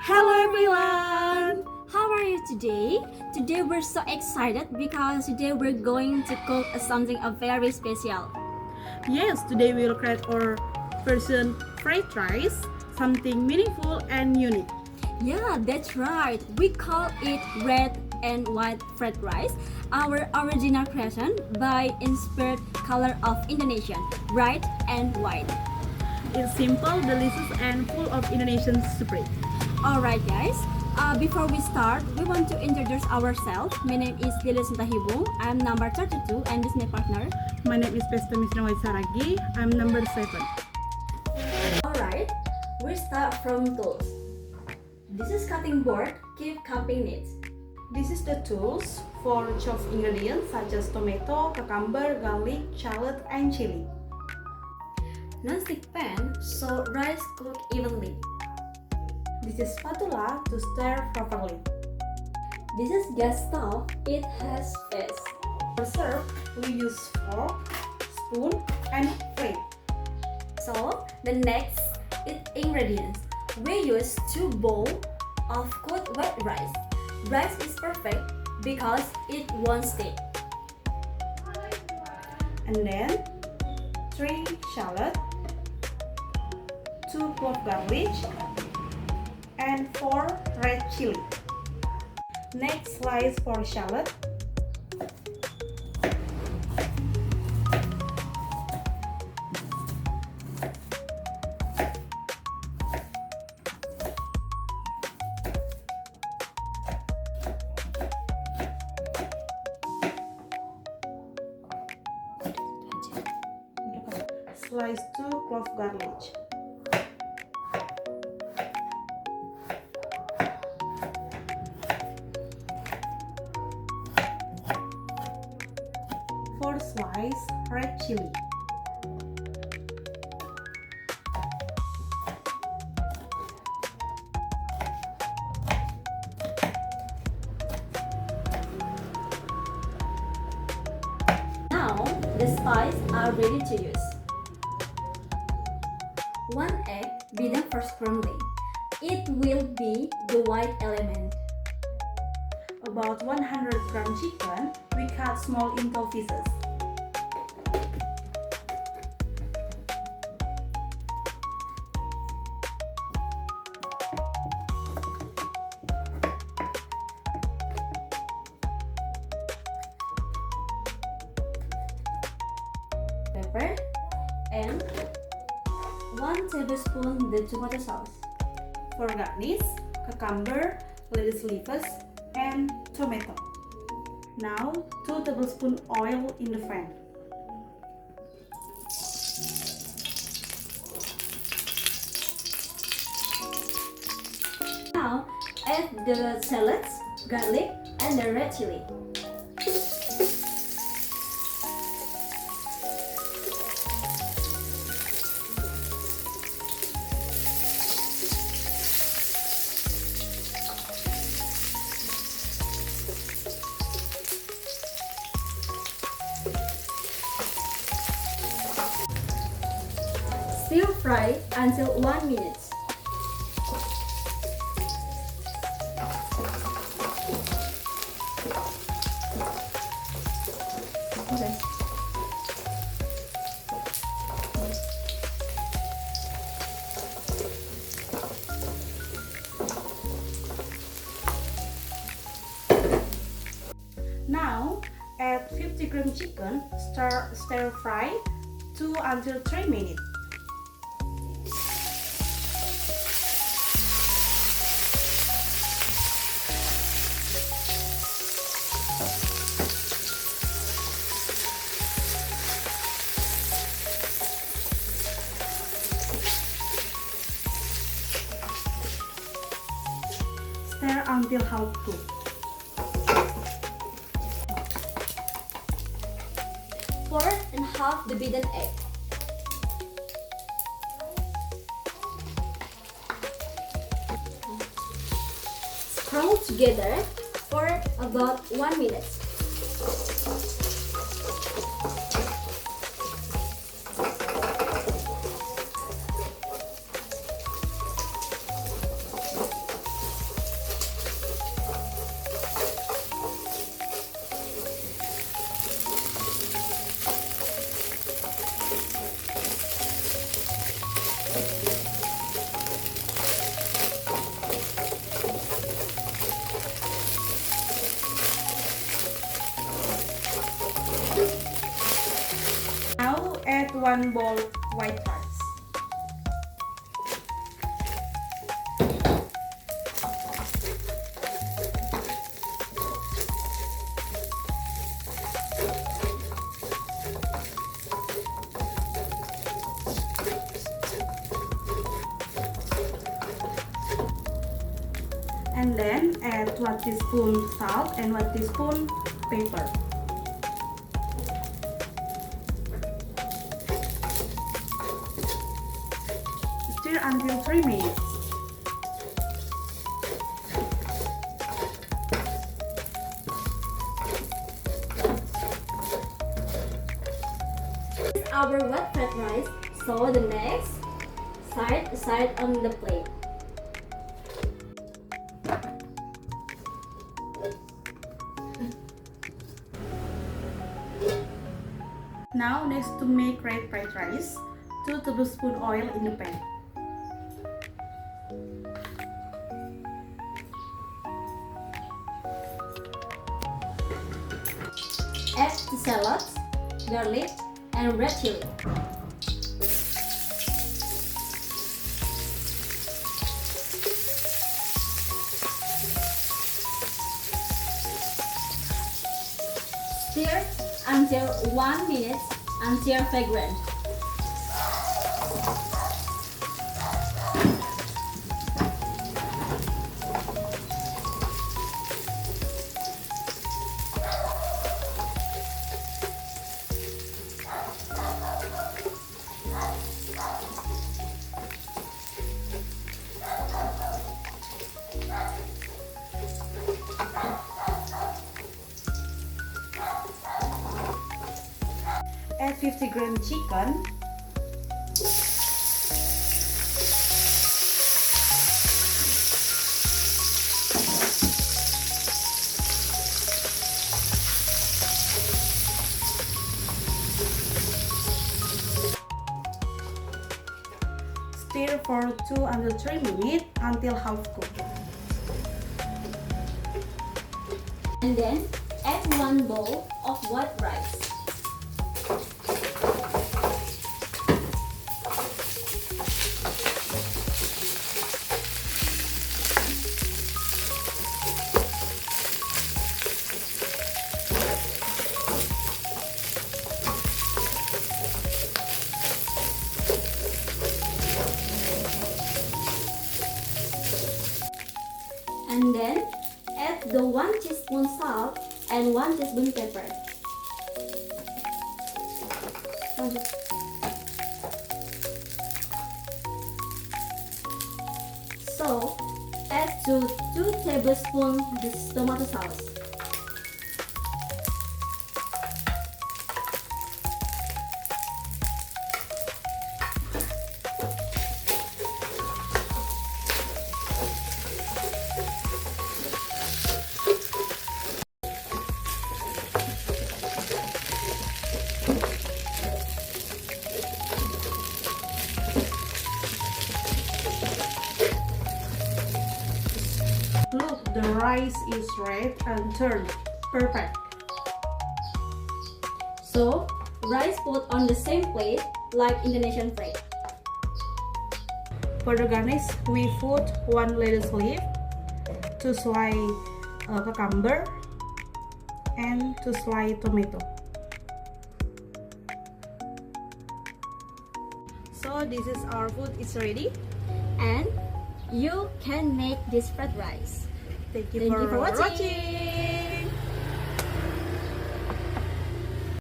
Hello everyone! How are you today? Today we're so excited because today we're going to cook something very special. Yes, today we'll create our version fried rice, something meaningful and unique. Yeah, that's right. We call it red and white fried rice. Our original creation by inspired color of Indonesian, red and white. It's simple, delicious, and full of Indonesian spirit. Alright guys, before we start, we want to introduce ourselves. My name is Josinta Hiwung. I'm number 32 and this is my partner. My name is Misnawati Saragih. I'm number 7. Alright, we start from tools. This is cutting board, keep cutting needs. This is the tools for chopped ingredients such as tomato, cucumber, garlic, shallot, and chili. Non-stick pan so rice cook evenly. This is spatula to stir properly. This is gas stove, it has face. For serve, we use fork, spoon, and plate. So the next is ingredients. We use 2 bowls of cooked white rice. Rice is perfect because it won't stick. And then 3 shallot, 2 clove garlic, and 4 red chili. Next, slice 4 shallot. Slice 2 clove garlic. Four slice red chili. Now the spices are ready to use. 1 egg beaten first firmly. It will be the white element. About 100 gram chicken, we cut small into pieces. Pepper and 1 tablespoon the tomato sauce. For garnish, cucumber, lettuce leaves, and tomato. Now 2 tablespoons oil in the pan. Now add the shallots, garlic, and the red chili. Stir fry until 1 minute. Okay. Now add 50 gram chicken, stir fry 2 until 3 minutes. Stir until half cooked. Pour and half the beaten egg. Scramble together for about 1 minute. 1 bowl white rice. And then add 1 teaspoon salt and 1 teaspoon pepper. Stir until 3 minutes. Our wet fried rice. So the next side on the plate. Now next to make red fried rice, 2 tablespoons oil in the pan. Add the shallots, garlic, and red chili. Stir until 1 minute until fragrant. Add 50-gram chicken. Stir for 2 until 3 minutes until half cooked. And then add 1 bowl of white rice. And then add the 1 teaspoon salt and 1 teaspoon pepper. So add to 2 tablespoons this tomato sauce. Look, the rice is red and turned. Perfect. So rice put on the same plate like Indonesian plate. For the garnish, we put 1 lettuce leaf, 2 slices cucumber, and 2 slices tomato. So this is our food is ready. And you can make this fried rice. Thank you for watching.